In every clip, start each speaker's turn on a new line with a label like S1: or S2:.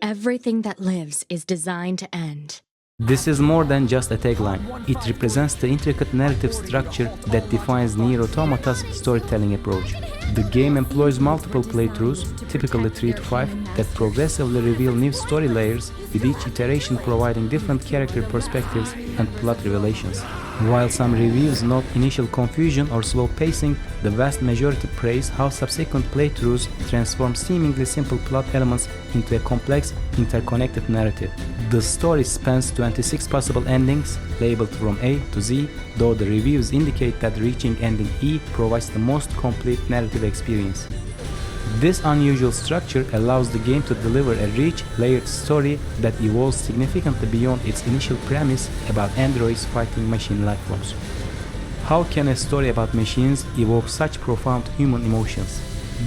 S1: Everything that lives is designed to end.
S2: This is more than just a tagline. It represents the intricate narrative structure that defines NieR Automata's storytelling approach. The game employs multiple playthroughs, typically 3 to 5, that progressively reveal new story layers, with each iteration providing different character perspectives and plot revelations. While some reviews note initial confusion or slow pacing, the vast majority praise how subsequent playthroughs transform seemingly simple plot elements into a complex, interconnected narrative. The story spans 26 possible endings, labeled from A to Z, though the reviews indicate that reaching ending E provides the most complete narrative experience. This unusual structure allows the game to deliver a rich, layered story that evolves significantly beyond its initial premise about androids fighting machine lifeforms. How can a story about machines evoke such profound human emotions?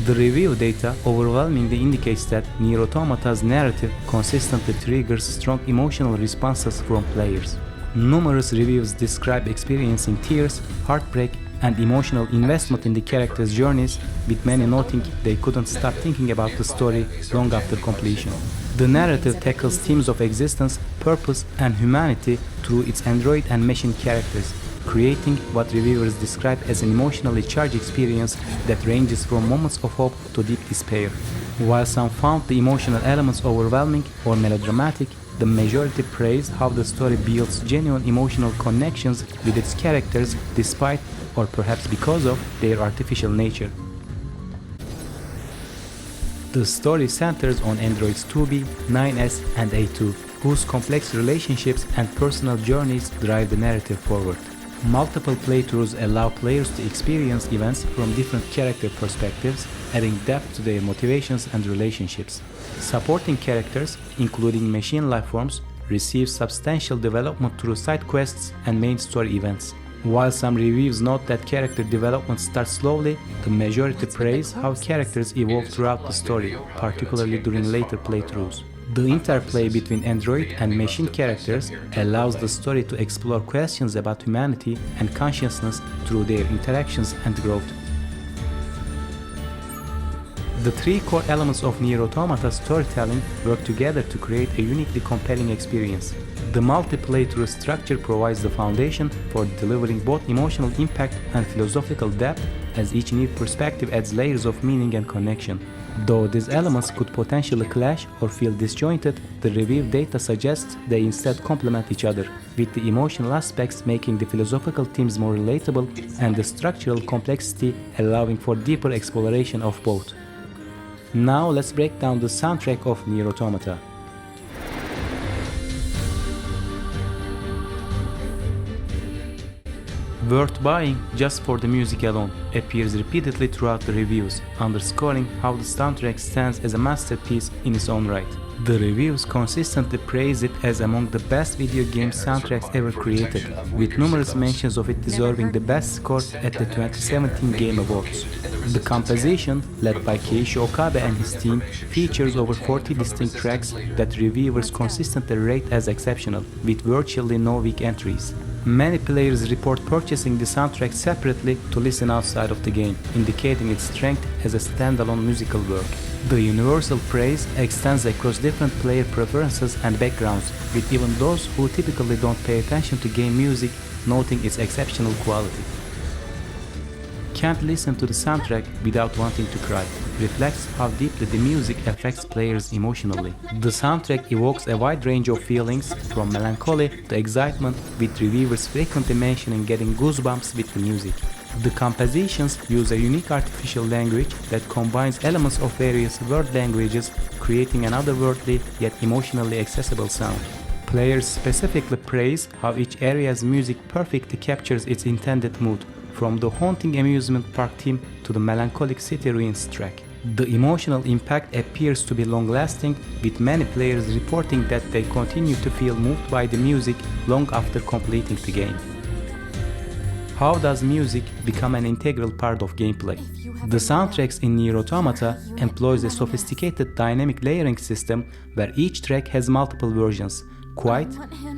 S2: The review data overwhelmingly indicates that NieR Automata's narrative consistently triggers strong emotional responses from players. Numerous reviews describe experiencing tears, heartbreak, and emotional investment in the characters' journeys, with many noting they couldn't stop thinking about the story long after completion. The narrative tackles themes of existence, purpose, and humanity through its android and machine characters, creating what reviewers describe as an emotionally charged experience that ranges from moments of hope to deep despair. While some found the emotional elements overwhelming or melodramatic, the majority praised how the story builds genuine emotional connections with its characters despite, or perhaps because of, their artificial nature. The story centers on androids 2B, 9S, and A2, whose complex relationships and personal journeys drive the narrative forward. Multiple playthroughs allow players to experience events from different character perspectives, adding depth to their motivations and relationships. Supporting characters, including machine lifeforms, receive substantial development through side quests and main story events. While some reviews note that character development starts slowly, the majority praise how characters evolve throughout the story, particularly during later playthroughs. The interplay between android and machine characters allows the story to explore questions about humanity and consciousness through their interactions and growth. The three core elements of NieR Automata's storytelling work together to create a uniquely compelling experience. The multi-playthrough structure provides the foundation for delivering both emotional impact and philosophical depth, as each new perspective adds layers of meaning and connection. Though these elements could potentially clash or feel disjointed, the review data suggests they instead complement each other, with the emotional aspects making the philosophical themes more relatable and the structural complexity allowing for deeper exploration of both. Now let's break down the soundtrack of NieR Automata. Worth buying just for the music alone appears repeatedly throughout the reviews, underscoring how the soundtrack stands as a masterpiece in its own right. The reviews consistently praise it as among the best video game soundtracks ever created, with numerous mentions of it deserving the best score at the 2017 Game Awards. The composition, led by Keiichi Okabe and his team, features over 40 distinct tracks that reviewers consistently rate as exceptional, with virtually no weak entries. Many players report purchasing the soundtrack separately to listen outside of the game, indicating its strength as a standalone musical work. The universal praise extends across different player preferences and backgrounds, with even those who typically don't pay attention to game music noting its exceptional quality. Can't listen to the soundtrack without wanting to cry reflects how deeply the music affects players emotionally. The soundtrack evokes a wide range of feelings, from melancholy to excitement, with reviewers frequently mentioning getting goosebumps with the music. The compositions use a unique artificial language that combines elements of various world languages, creating an otherworldly yet emotionally accessible sound. Players specifically praise how each area's music perfectly captures its intended mood, from the haunting amusement park theme to the melancholic city ruins track. The emotional impact appears to be long-lasting, with many players reporting that they continue to feel moved by the music long after completing the game. How does music become an integral part of gameplay? The soundtracks in NieR Automata employs a sophisticated dynamic layering system where each track has multiple versions, quiet,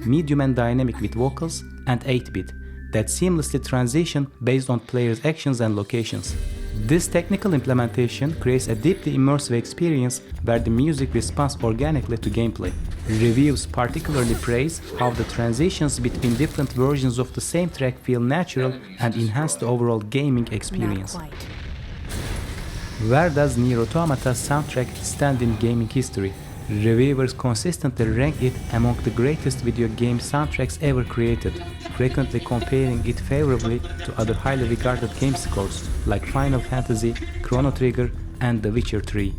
S2: medium and dynamic with vocals, and 8-bit, that seamlessly transition based on players' actions and locations. This technical implementation creates a deeply immersive experience where the music responds organically to gameplay. Reviews particularly praise how the transitions between different versions of the same track feel natural and enhance the overall gaming experience.
S1: Not quite.
S2: Where does NieR Automata's soundtrack stand in gaming history? Reviewers consistently rank it among the greatest video game soundtracks ever created, frequently comparing it favorably to other highly regarded game scores like Final Fantasy, Chrono Trigger, and The Witcher 3.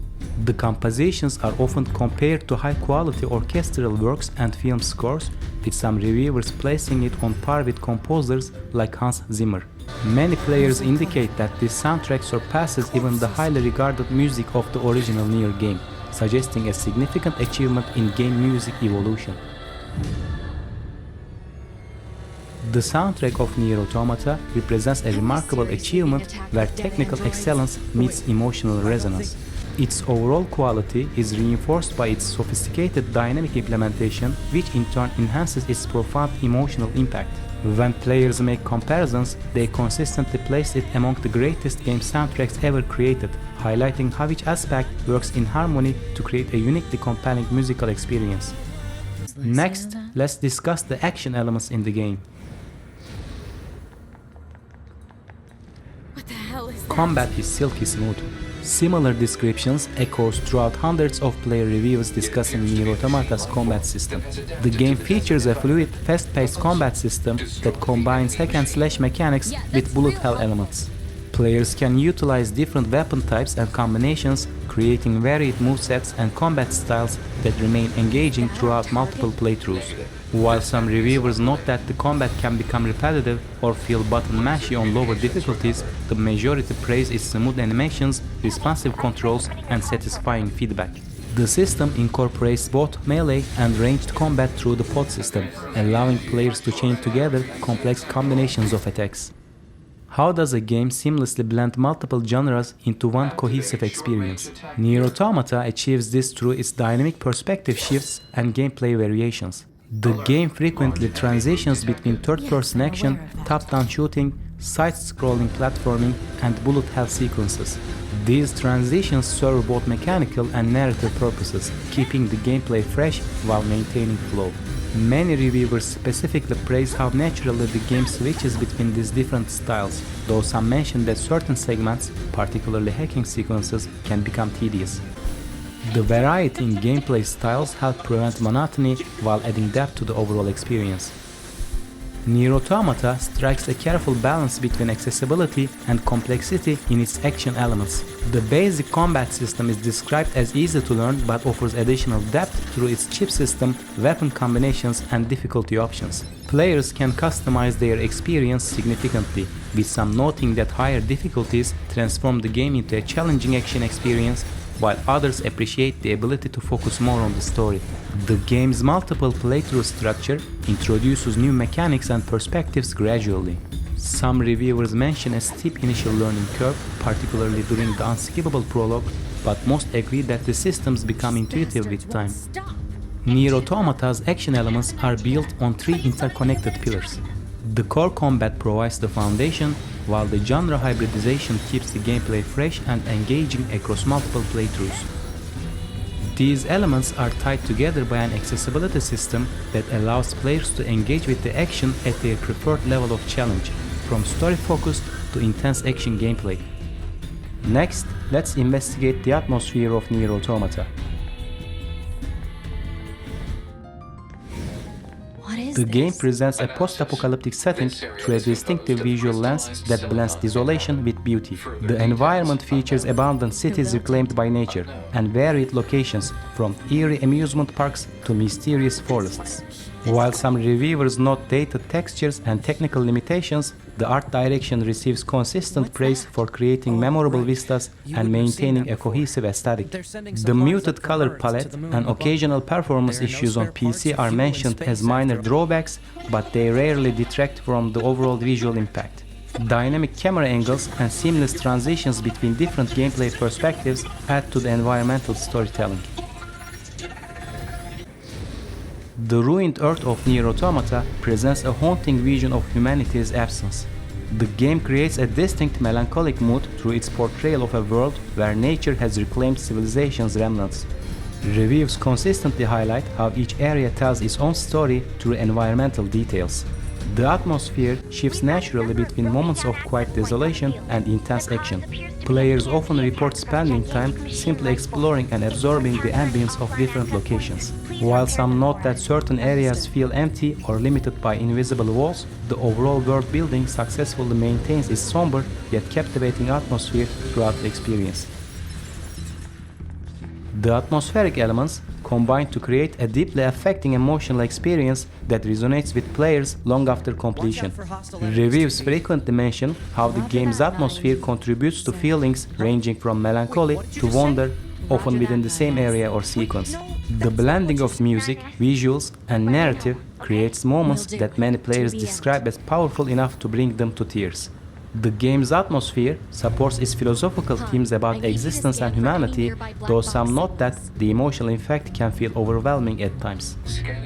S2: The compositions are often compared to high-quality orchestral works and film scores, with some reviewers placing it on par with composers like Hans Zimmer. Many players indicate that this soundtrack surpasses even the highly regarded music of the original NieR game, suggesting a significant achievement in game music evolution. The soundtrack of NieR Automata represents a remarkable achievement where technical excellence meets emotional resonance. Its overall quality is reinforced by its sophisticated dynamic implementation, which in turn enhances its profound emotional impact. When players make comparisons, they consistently place it among the greatest game soundtracks ever created, highlighting how each aspect works in harmony to create a uniquely compelling musical experience. Next, let's discuss the action elements in the game.
S1: What the hell is that?
S2: Combat is silky smooth. Similar descriptions echoes throughout hundreds of player reviews discussing NieR Automata's combat system. The game features a fluid, fast-paced combat system that combines hack-and-slash mechanics with bullet hell elements. Players can utilize different weapon types and combinations, creating varied movesets and combat styles that remain engaging throughout multiple playthroughs. While some reviewers note that the combat can become repetitive or feel button mashy on lower difficulties, the majority praise its smooth animations, responsive controls, and satisfying feedback. The system incorporates both melee and ranged combat through the pod system, allowing players to chain together complex combinations of attacks. How does a game seamlessly blend multiple genres into one cohesive experience? NieR Automata achieves this through its dynamic perspective shifts and gameplay variations. The game frequently transitions between third-person action, top-down shooting, side-scrolling platforming, and bullet hell sequences. These transitions serve both mechanical and narrative purposes, keeping the gameplay fresh while maintaining flow. Many reviewers specifically praise how naturally the game switches between these different styles, though some mention that certain segments, particularly hacking sequences, can become tedious. The variety in gameplay styles help prevent monotony while adding depth to the overall experience. NieR Automata strikes a careful balance between accessibility and complexity in its action elements. The basic combat system is described as easy to learn but offers additional depth through its chip system, weapon combinations, and difficulty options. Players can customize their experience significantly, with some noting that higher difficulties transform the game into a challenging action experience, while others appreciate the ability to focus more on the story. The game's multiple playthrough structure introduces new mechanics and perspectives gradually. Some reviewers mention a steep initial learning curve, particularly during the unskippable prologue, but most agree that the systems become intuitive with time. NieR Automata's action elements are built on three interconnected pillars. The core combat provides the foundation, while the genre hybridization keeps the gameplay fresh and engaging across multiple playthroughs. These elements are tied together by an accessibility system that allows players to engage with the action at their preferred level of challenge, from story-focused to intense action gameplay. Next, let's investigate the atmosphere of NieR Automata. The game presents a post-apocalyptic setting through a distinctive visual lens that blends desolation with beauty. The environment features abundant cities reclaimed by nature and varied locations, from eerie amusement parks to mysterious forests. While some reviewers note dated textures and technical limitations, the art direction receives consistent praise for creating memorable vistas and maintaining a cohesive aesthetic. The muted color palette and occasional performance issues on PC are mentioned as minor drawbacks, but they rarely detract from the overall visual impact. Dynamic camera angles and seamless transitions between different gameplay perspectives add to the environmental storytelling. The ruined Earth of NieR Automata presents a haunting vision of humanity's absence. The game creates a distinct melancholic mood through its portrayal of a world where nature has reclaimed civilization's remnants. Reviews consistently highlight how each area tells its own story through environmental details. The atmosphere shifts naturally between moments of quiet desolation and intense action. Players often report spending time simply exploring and absorbing the ambience of different locations. While some note that certain areas feel empty or limited by invisible walls, the overall world building successfully maintains its somber yet captivating atmosphere throughout the experience. The atmospheric elements combine to create a deeply affecting emotional experience that resonates with players long after completion. Reviews frequently mention how the game's atmosphere contributes to feelings ranging from melancholy to wonder, often within the same area or sequence. The blending of music, visuals, and narrative creates moments that many players describe as powerful enough to bring them to tears. The game's atmosphere supports its philosophical themes about existence and humanity, though some note that the emotional impact can feel overwhelming at times.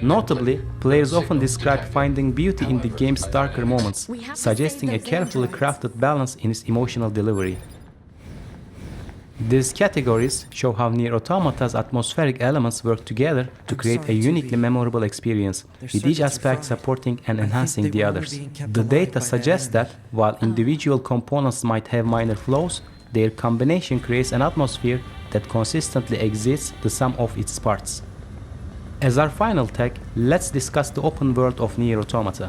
S2: Notably, players often describe finding beauty in the game's darker moments, suggesting a carefully crafted balance in its emotional delivery. These categories show how NieR Automata's atmospheric elements work together to create a uniquely memorable experience, with each aspect supporting and enhancing the others. The data suggests that, while individual components might have minor flaws, their combination creates an atmosphere that consistently exceeds the sum of its parts. As our final tag, let's discuss the open world of NieR Automata.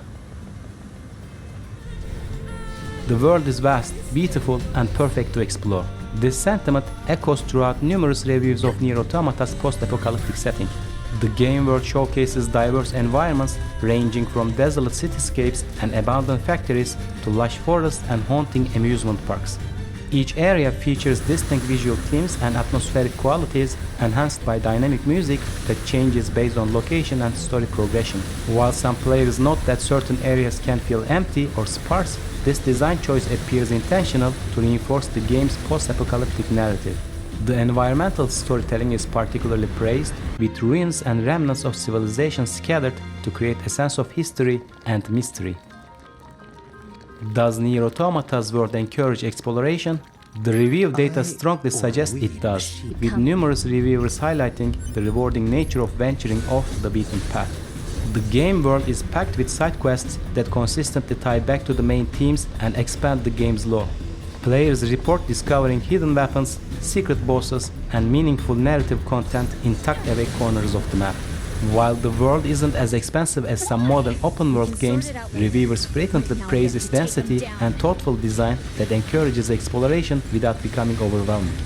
S2: The world is vast, beautiful, and perfect to explore. This sentiment echoes throughout numerous reviews of NieR Automata's post-apocalyptic setting. The game world showcases diverse environments ranging from desolate cityscapes and abandoned factories to lush forests and haunting amusement parks. Each area features distinct visual themes and atmospheric qualities enhanced by dynamic music that changes based on location and story progression. While some players note that certain areas can feel empty or sparse, this design choice appears intentional to reinforce the game's post-apocalyptic narrative. The environmental storytelling is particularly praised, with ruins and remnants of civilization scattered to create a sense of history and mystery. Does NieR Automata's world encourage exploration? The review data strongly suggests it does, with numerous reviewers highlighting the rewarding nature of venturing off the beaten path. The game world is packed with side quests that consistently tie back to the main themes and expand the game's lore. Players report discovering hidden weapons, secret bosses, and meaningful narrative content in tucked-away corners of the map. While the world isn't as expansive as some modern open-world games, reviewers frequently praise its density and thoughtful design that encourages exploration without becoming overwhelming.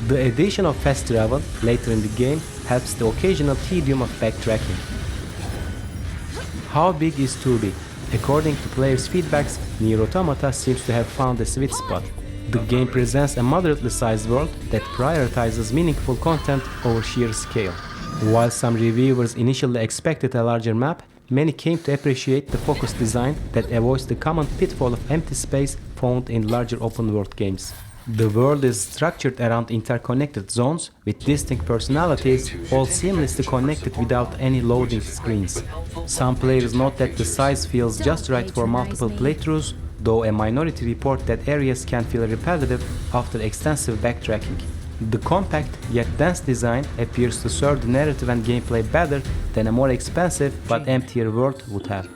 S2: The addition of fast travel later in the game helps the occasional tedium of backtracking. How big is too big? According to players' feedbacks, NieR Automata seems to have found a sweet spot. The game presents a moderately sized world that prioritizes meaningful content over sheer scale. While some reviewers initially expected a larger map, many came to appreciate the focused design that avoids the common pitfall of empty space found in larger open-world games. The world is structured around interconnected zones with distinct personalities, all seamlessly connected without any loading screens. Some players note that the size feels just right for multiple playthroughs, though a minority report that areas can feel repetitive after extensive backtracking. The compact yet dense design appears to serve the narrative and gameplay better than a more expensive but emptier world would have.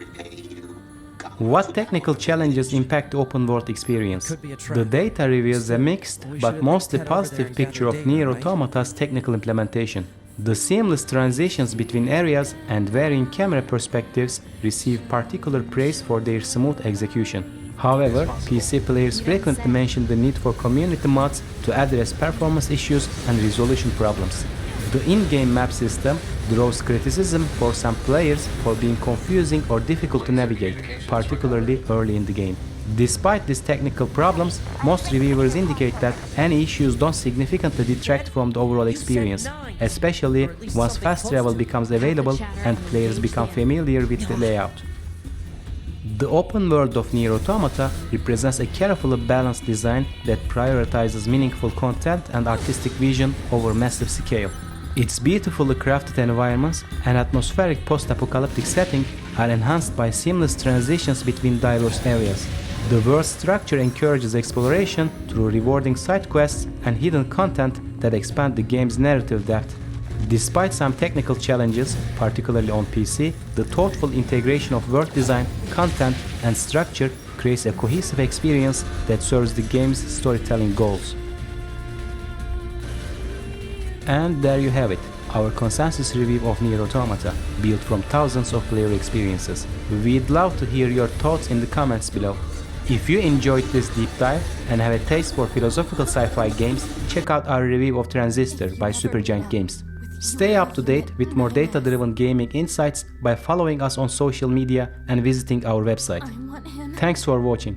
S2: What technical challenges impact the open-world experience? The data reveals a mixed but mostly positive picture of NieR Automata's technical implementation. The seamless transitions between areas and varying camera perspectives receive particular praise for their smooth execution. However, PC players frequently mention the need for community mods to address performance issues and resolution problems. The in-game map system draws criticism for some players for being confusing or difficult to navigate, particularly early in the game. Despite these technical problems, most reviewers indicate that any issues don't significantly detract from the overall experience, especially once fast travel becomes available and players become familiar with the layout. The open world of NieR Automata represents a carefully balanced design that prioritizes meaningful content and artistic vision over massive scale. Its beautifully crafted environments and atmospheric post-apocalyptic setting are enhanced by seamless transitions between diverse areas. The world's structure encourages exploration through rewarding side quests and hidden content that expand the game's narrative depth. Despite some technical challenges, particularly on PC, the thoughtful integration of world design, content, and structure creates a cohesive experience that serves the game's storytelling goals. And there you have it, our consensus review of NieR Automata, built from thousands of player experiences. We'd love to hear your thoughts in the comments below. If you enjoyed this deep dive and have a taste for philosophical sci-fi games, check out our review of Transistor by Supergiant Games. Stay up to date with more data-driven gaming insights by following us on social media and visiting our website. Thanks for watching.